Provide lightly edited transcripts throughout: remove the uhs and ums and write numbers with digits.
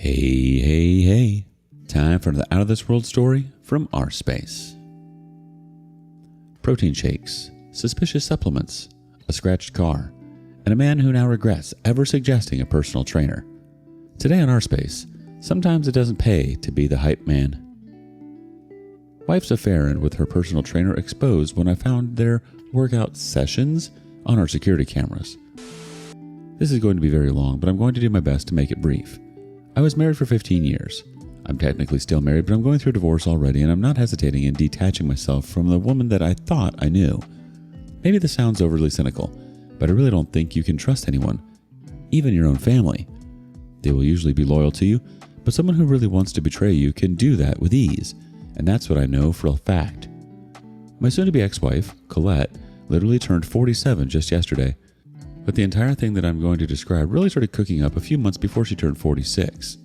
Hey. Time for the Out of This World story from rSpace. Protein shakes, suspicious supplements, a scratched car, and a man who now regrets ever suggesting a personal trainer. Today on rSpace, sometimes it doesn't pay to be the hype man. Wife's affair and with her personal trainer exposed when I found their workout sessions on our security cameras. This is going to be very long, but I'm going to do my best to make it brief. I was married for 15 years. I'm technically still married, but I'm going through a divorce already, and I'm not hesitating in detaching myself from the woman that I thought I knew. Maybe this sounds overly cynical, but I really don't think you can trust anyone, even your own family. They will usually be loyal to you, but someone who really wants to betray you can do that with ease, and that's what I know for a fact. My soon-to-be ex-wife, Colette, literally turned 47 just yesterday. But the entire thing that I'm going to describe really started cooking up a few months before she turned 46.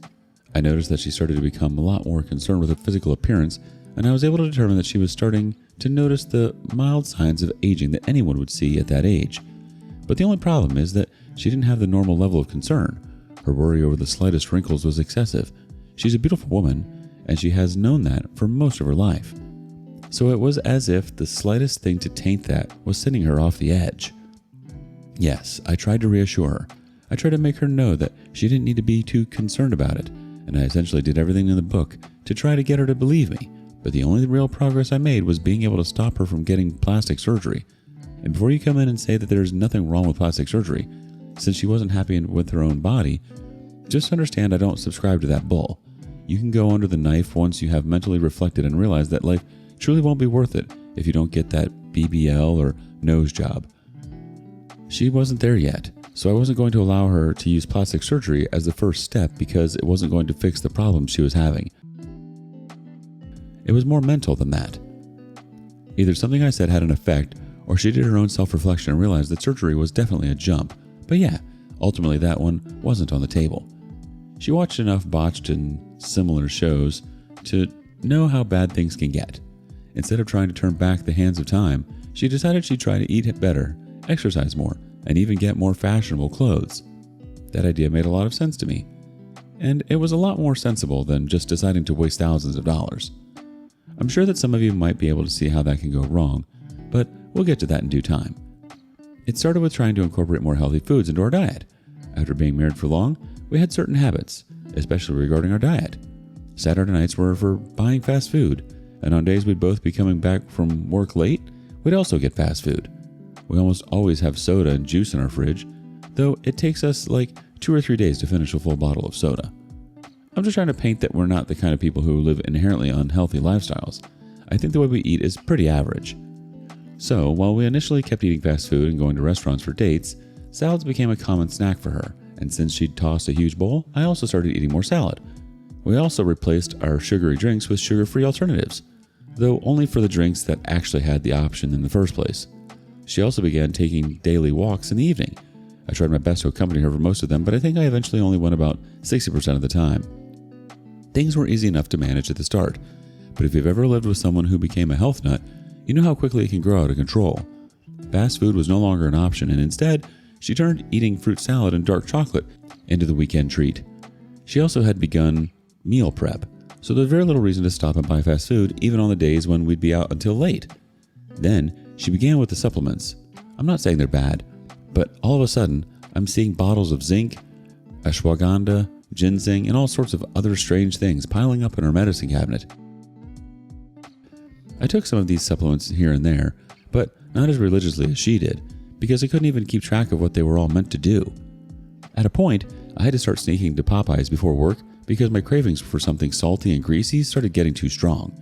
I noticed that she started to become a lot more concerned with her physical appearance, and I was able to determine that she was starting to notice the mild signs of aging that anyone would see at that age. But the only problem is that she didn't have the normal level of concern. Her worry over the slightest wrinkles was excessive. She's a beautiful woman, and she has known that for most of her life. So it was as if the slightest thing to taint that was sending her off the edge. Yes, I tried to reassure her. I tried to make her know that she didn't need to be too concerned about it, and I essentially did everything in the book to try to get her to believe me, but the only real progress I made was being able to stop her from getting plastic surgery. And before you come in and say that there's nothing wrong with plastic surgery, since she wasn't happy with her own body, just understand I don't subscribe to that bull. You can go under the knife once you have mentally reflected and realized that life truly won't be worth it if you don't get that BBL or nose job. She wasn't there yet, so I wasn't going to allow her to use plastic surgery as the first step because it wasn't going to fix the problems she was having. It was more mental than that. Either something I said had an effect, or she did her own self-reflection and realized that surgery was definitely a jump. But yeah, ultimately that one wasn't on the table. She watched enough botched and similar shows to know how bad things can get. Instead of trying to turn back the hands of time, she decided she'd try to eat better, exercise more, and even get more fashionable clothes. That idea made a lot of sense to me, and it was a lot more sensible than just deciding to waste thousands of dollars. I'm sure that some of you might be able to see how that can go wrong, but we'll get to that in due time. It started with trying to incorporate more healthy foods into our diet. After being married for long, we had certain habits, especially regarding our diet. Saturday nights were for buying fast food, and on days we'd both be coming back from work late, we'd also get fast food. We almost always have soda and juice in our fridge, though it takes us like 2 or 3 days to finish a full bottle of soda. I'm just trying to paint that we're not the kind of people who live inherently unhealthy lifestyles. I think the way we eat is pretty average. So, while we initially kept eating fast food and going to restaurants for dates, salads became a common snack for her, and since she'd tossed a huge bowl, I also started eating more salad. We also replaced our sugary drinks with sugar-free alternatives, though only for the drinks that actually had the option in the first place. She also began taking daily walks in the evening. I tried my best to accompany her for most of them, but I think I eventually only went about 60% of the time. Things were easy enough to manage at the start, but if you've ever lived with someone who became a health nut, you know how quickly it can grow out of control. Fast food was no longer an option, and instead, she turned eating fruit salad and dark chocolate into the weekend treat. She also had begun meal prep, so there was very little reason to stop and buy fast food, even on the days when we'd be out until late. Then, she began with the supplements. I'm not saying they're bad, but all of a sudden, I'm seeing bottles of zinc, ashwagandha, ginseng, and all sorts of other strange things piling up in her medicine cabinet. I took some of these supplements here and there, but not as religiously as she did, because I couldn't even keep track of what they were all meant to do. At a point, I had to start sneaking to Popeyes before work because my cravings for something salty and greasy started getting too strong.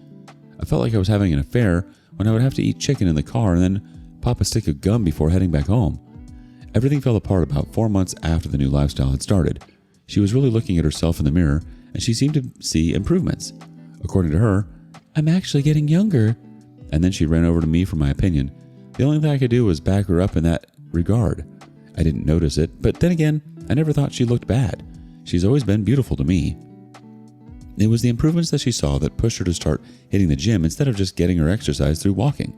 I felt like I was having an affair when I would have to eat chicken in the car and then pop a stick of gum before heading back home. Everything fell apart about 4 months after the new lifestyle had started. She was really looking at herself in the mirror, and she seemed to see improvements. According to her, "I'm actually getting younger." And then she ran over to me for my opinion. The only thing I could do was back her up in that regard. I didn't notice it, but then again, I never thought she looked bad. She's always been beautiful to me. It was the improvements that she saw that pushed her to start hitting the gym instead of just getting her exercise through walking.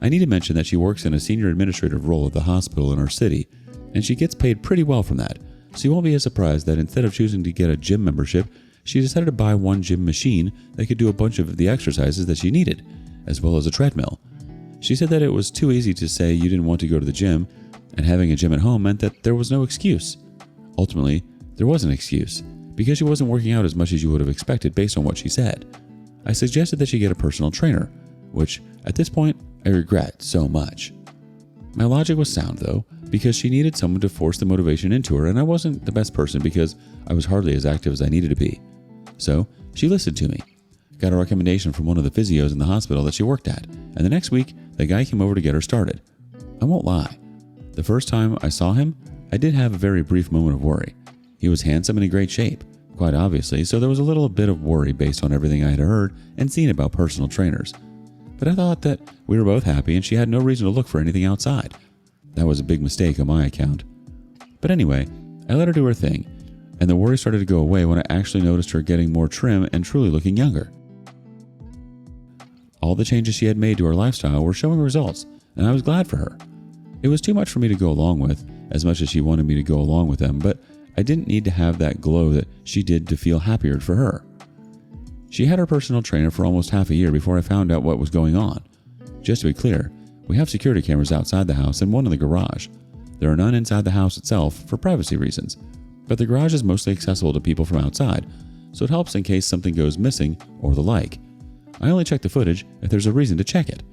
I need to mention that she works in a senior administrative role at the hospital in our city, and she gets paid pretty well from that, so you won't be as surprised that instead of choosing to get a gym membership, she decided to buy one gym machine that could do a bunch of the exercises that she needed, as well as a treadmill. She said that it was too easy to say you didn't want to go to the gym, and having a gym at home meant that there was no excuse. Ultimately, there was an excuse, because she wasn't working out as much as you would have expected based on what she said. I suggested that she get a personal trainer, which, at this point, I regret so much. My logic was sound, though, because she needed someone to force the motivation into her, and I wasn't the best person because I was hardly as active as I needed to be. So, she listened to me. Got a recommendation from one of the physios in the hospital that she worked at, and the next week, the guy came over to get her started. I won't lie. The first time I saw him, I did have a very brief moment of worry. He was handsome and in great shape, quite obviously, so there was a little bit of worry based on everything I had heard and seen about personal trainers. But I thought that we were both happy and she had no reason to look for anything outside. That was a big mistake on my account. But anyway, I let her do her thing, and the worry started to go away when I actually noticed her getting more trim and truly looking younger. All the changes she had made to her lifestyle were showing results, and I was glad for her. It was too much for me to go along with, as much as she wanted me to go along with them, but I didn't need to have that glow that she did to feel happier for her. She had her personal trainer for almost half a year before I found out what was going on. Just to be clear, we have security cameras outside the house and one in the garage. There are none inside the house itself for privacy reasons, but the garage is mostly accessible to people from outside, so it helps in case something goes missing or the like. I only check the footage if there's a reason to check it.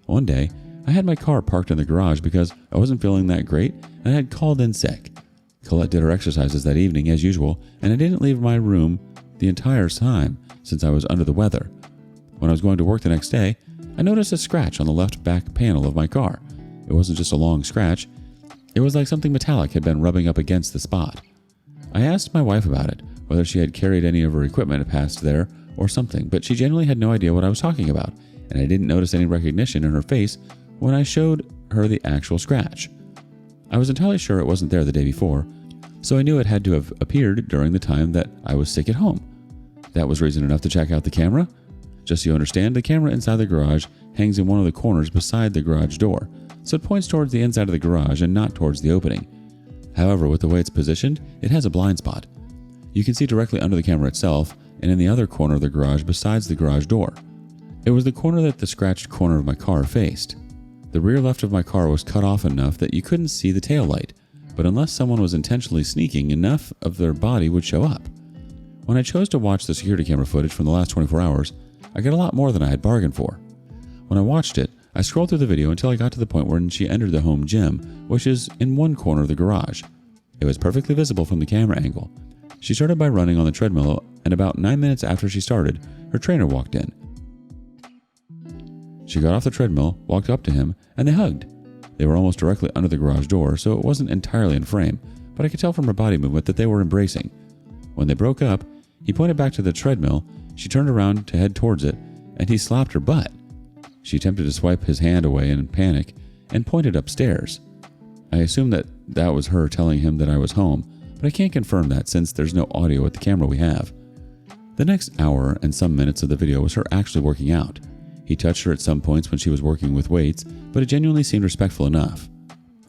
One day, I had my car parked in the garage because I wasn't feeling that great and I had called in sick. Colette did her exercises that evening as usual, and I didn't leave my room the entire time since I was under the weather. When I was going to work the next day, I noticed a scratch on the left back panel of my car. It wasn't just a long scratch. It was like something metallic had been rubbing up against the spot. I asked my wife about it, whether she had carried any of her equipment past there or something, but she genuinely had no idea what I was talking about, and I didn't notice any recognition in her face when I showed her the actual scratch. I was entirely sure it wasn't there the day before, so I knew it had to have appeared during the time that I was sick at home. That was reason enough to check out the camera. Just so you understand, the camera inside the garage hangs in one of the corners beside the garage door, so it points towards the inside of the garage and not towards the opening. However, with the way it's positioned, it has a blind spot. You can see directly under the camera itself and in the other corner of the garage besides the garage door. It was the corner that the scratched corner of my car faced. The rear left of my car was cut off enough that you couldn't see the tail light, but unless someone was intentionally sneaking, enough of their body would show up. When I chose to watch the security camera footage from the last 24 hours, I got a lot more than I had bargained for. When I watched it, I scrolled through the video until I got to the point where she entered the home gym, which is in one corner of the garage. It was perfectly visible from the camera angle. She started by running on the treadmill, and about 9 minutes after she started, her trainer walked in. She got off the treadmill, walked up to him, and they hugged. They were almost directly under the garage door, so it wasn't entirely in frame, but I could tell from her body movement that they were embracing. When they broke up, he pointed back to the treadmill, she turned around to head towards it, and he slapped her butt. She attempted to swipe his hand away in panic and pointed upstairs. I assumed that was her telling him that I was home, but I can't confirm that since there's no audio with the camera we have. The next hour and some minutes of the video was her actually working out. He touched her at some points when she was working with weights, but it genuinely seemed respectful enough.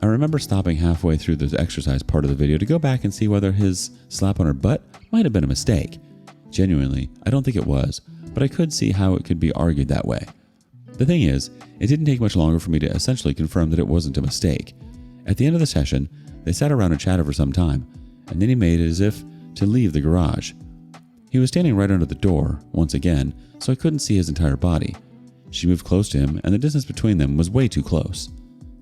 I remember stopping halfway through the exercise part of the video to go back and see whether his slap on her butt might have been a mistake. Genuinely, I don't think it was, but I could see how it could be argued that way. The thing is, it didn't take much longer for me to essentially confirm that it wasn't a mistake. At the end of the session, they sat around and chatted for some time, and then he made it as if to leave the garage. He was standing right under the door, once again, so I couldn't see his entire body. She moved close to him, and the distance between them was way too close.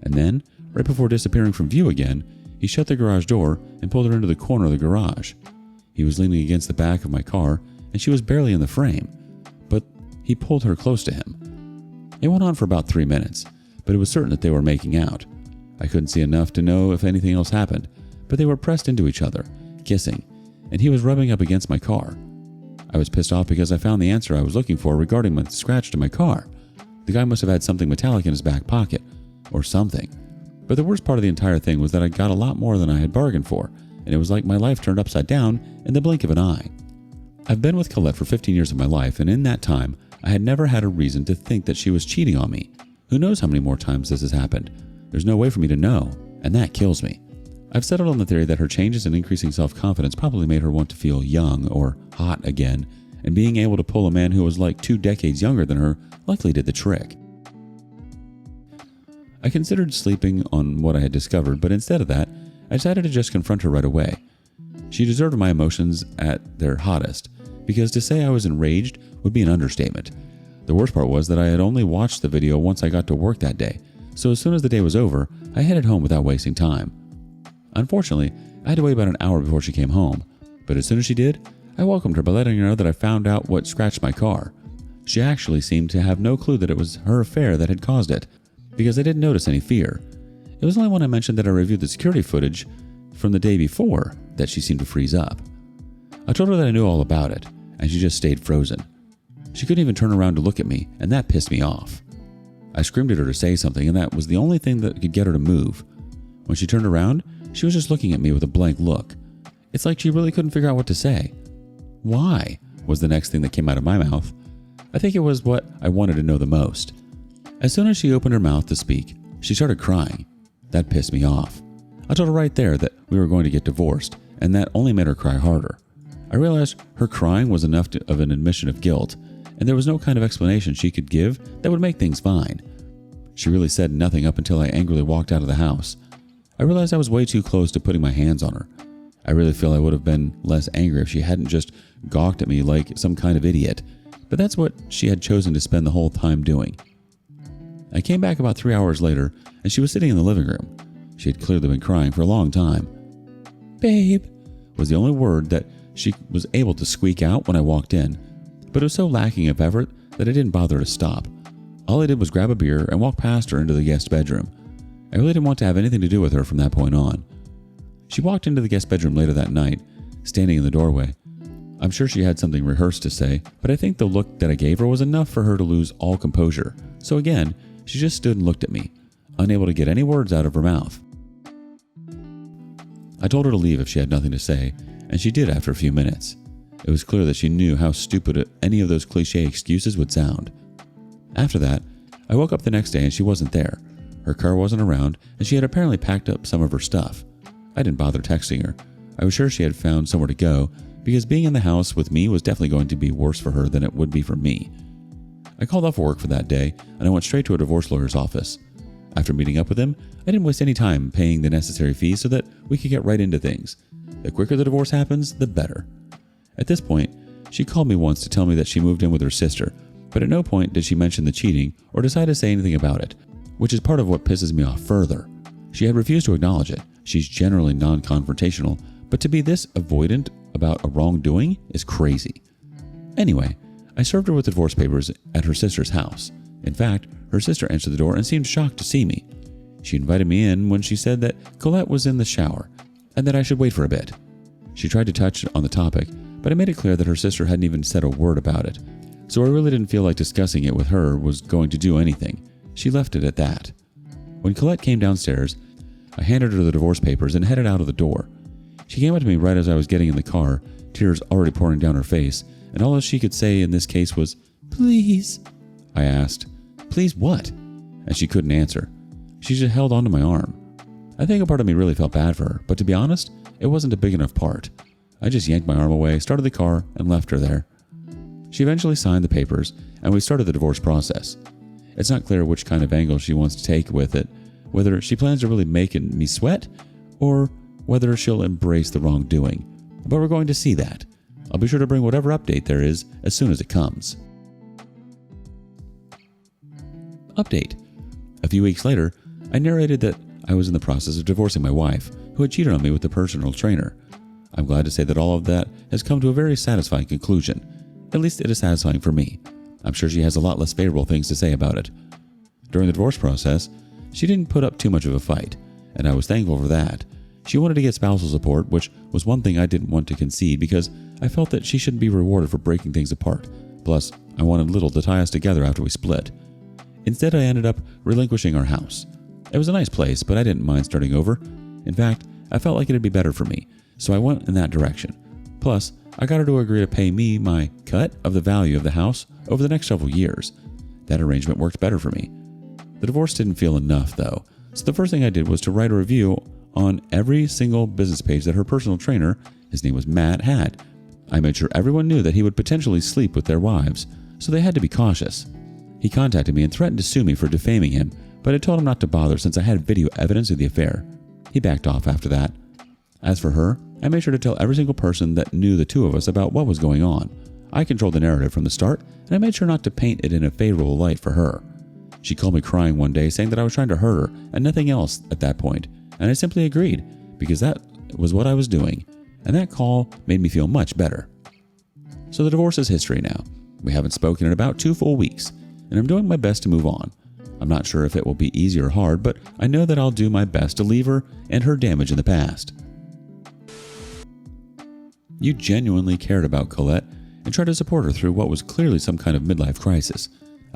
And then, right before disappearing from view again, he shut the garage door and pulled her into the corner of the garage. He was leaning against the back of my car, and she was barely in the frame, but he pulled her close to him. It went on for about 3 minutes, but it was certain that they were making out. I couldn't see enough to know if anything else happened, but they were pressed into each other, kissing, and he was rubbing up against my car. I was pissed off because I found the answer I was looking for regarding my scratch to my car. The guy must have had something metallic in his back pocket, or something. But the worst part of the entire thing was that I got a lot more than I had bargained for, and it was like my life turned upside down in the blink of an eye. I've been with Colette for 15 years of my life, and in that time, I had never had a reason to think that she was cheating on me. Who knows how many more times this has happened? There's no way for me to know, and that kills me. I've settled on the theory that her changes in increasing self-confidence probably made her want to feel young or hot again, and being able to pull a man who was like 2 decades younger than her likely did the trick. I considered sleeping on what I had discovered, but instead of that, I decided to just confront her right away. She deserved my emotions at their hottest, because to say I was enraged would be an understatement. The worst part was that I had only watched the video once I got to work that day, so as soon as the day was over, I headed home without wasting time. Unfortunately, I had to wait about an hour before she came home, but as soon as she did, I welcomed her by letting her know that I found out what scratched my car. She actually seemed to have no clue that it was her affair that had caused it, because I didn't notice any fear. It was only when I mentioned that I reviewed the security footage from the day before that she seemed to freeze up. I told her that I knew all about it, and she just stayed frozen. She couldn't even turn around to look at me, and that pissed me off. I screamed at her to say something, and that was the only thing that could get her to move. When she turned around, she was just looking at me with a blank look. It's like she really couldn't figure out what to say. Why? Was the next thing that came out of my mouth. I think it was what I wanted to know the most. As soon as she opened her mouth to speak, she started crying. That pissed me off. I told her right there that we were going to get divorced, and that only made her cry harder. I realized her crying was enough of an admission of guilt, and there was no kind of explanation she could give that would make things fine. She really said nothing up until I angrily walked out of the house. I realized I was way too close to putting my hands on her. I really feel I would have been less angry if she hadn't just gawked at me like some kind of idiot, but that's what she had chosen to spend the whole time doing. I came back about 3 hours later, and she was sitting in the living room. She had clearly been crying for a long time. "Babe," was the only word that she was able to squeak out when I walked in, but it was so lacking of effort that I didn't bother to stop. All I did was grab a beer and walk past her into the guest bedroom. I really didn't want to have anything to do with her from that point on. She walked into the guest bedroom later that night, standing in the doorway. I'm sure she had something rehearsed to say, but I think the look that I gave her was enough for her to lose all composure. So again, she just stood and looked at me, unable to get any words out of her mouth. I told her to leave if she had nothing to say, and she did after a few minutes. It was clear that she knew how stupid any of those cliché excuses would sound. After that, I woke up the next day and she wasn't there. Her car wasn't around, and she had apparently packed up some of her stuff. I didn't bother texting her. I was sure she had found somewhere to go, because being in the house with me was definitely going to be worse for her than it would be for me. I called off work for that day, and I went straight to a divorce lawyer's office. After meeting up with him, I didn't waste any time paying the necessary fees so that we could get right into things. The quicker the divorce happens, the better. At this point, she called me once to tell me that she moved in with her sister, but at no point did she mention the cheating or decide to say anything about it, which is part of what pisses me off further. She had refused to acknowledge it. She's generally non-confrontational, but to be this avoidant about a wrongdoing is crazy. Anyway, I served her with the divorce papers at her sister's house. In fact, her sister answered the door and seemed shocked to see me. She invited me in when she said that Colette was in the shower and that I should wait for a bit. She tried to touch on the topic, but I made it clear that her sister hadn't even said a word about it, so I really didn't feel like discussing it with her was going to do anything. She left it at that. When Colette came downstairs, I handed her the divorce papers and headed out of the door. She came up to me right as I was getting in the car, tears already pouring down her face, and all she could say in this case was, "Please." I asked, "Please what?" And she couldn't answer. She just held onto my arm. I think a part of me really felt bad for her, but to be honest, it wasn't a big enough part. I just yanked my arm away, started the car, and left her there. She eventually signed the papers, and we started the divorce process. It's not clear which kind of angle she wants to take with it, whether she plans to really make me sweat, or whether she'll embrace the wrongdoing. But we're going to see that. I'll be sure to bring whatever update there is as soon as it comes. Update. A few weeks later, I narrated that I was in the process of divorcing my wife, who had cheated on me with a personal trainer. I'm glad to say that all of that has come to a very satisfying conclusion. At least it is satisfying for me. I'm sure she has a lot less favorable things to say about it. During the divorce process, she didn't put up too much of a fight, and I was thankful for that. She wanted to get spousal support, which was one thing I didn't want to concede because I felt that she shouldn't be rewarded for breaking things apart. Plus, I wanted little to tie us together after we split. Instead, I ended up relinquishing our house. It was a nice place, but I didn't mind starting over. In fact, I felt like it'd be better for me, so I went in that direction. Plus, I got her to agree to pay me my cut of the value of the house over the next several years. That arrangement worked better for me. The divorce didn't feel enough, though, so the first thing I did was to write a review on every single business page that her personal trainer, his name was Matt, had. I made sure everyone knew that he would potentially sleep with their wives, so they had to be cautious. He contacted me and threatened to sue me for defaming him, but I told him not to bother since I had video evidence of the affair. He backed off after that. As for her, I made sure to tell every single person that knew the two of us about what was going on. I controlled the narrative from the start, and I made sure not to paint it in a favorable light for her. She called me crying one day saying that I was trying to hurt her and nothing else at that point, and I simply agreed because that was what I was doing, and that call made me feel much better. So the divorce is history now. We haven't spoken in about 2 full weeks, and I'm doing my best to move on. I'm not sure if it will be easy or hard, but I know that I'll do my best to leave her and her damage in the past. You genuinely cared about Colette and tried to support her through what was clearly some kind of midlife crisis,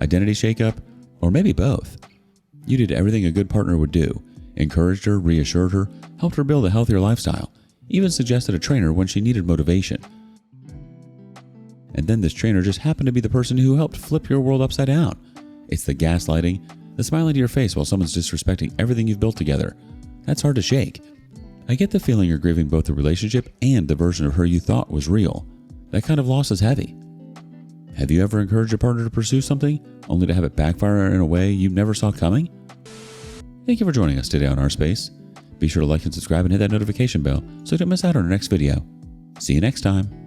identity shakeup, or maybe both. You did everything a good partner would do, encouraged her, reassured her, helped her build a healthier lifestyle, even suggested a trainer when she needed motivation. And then this trainer just happened to be the person who helped flip your world upside down. It's the gaslighting, the smiling to your face while someone's disrespecting everything you've built together. That's hard to shake. I get the feeling you're grieving both the relationship and the version of her you thought was real. That kind of loss is heavy. Have you ever encouraged a partner to pursue something only to have it backfire in a way you never saw coming? Thank you for joining us today on rSpace. Be sure to like and subscribe and hit that notification bell so you don't miss out on our next video. See you next time.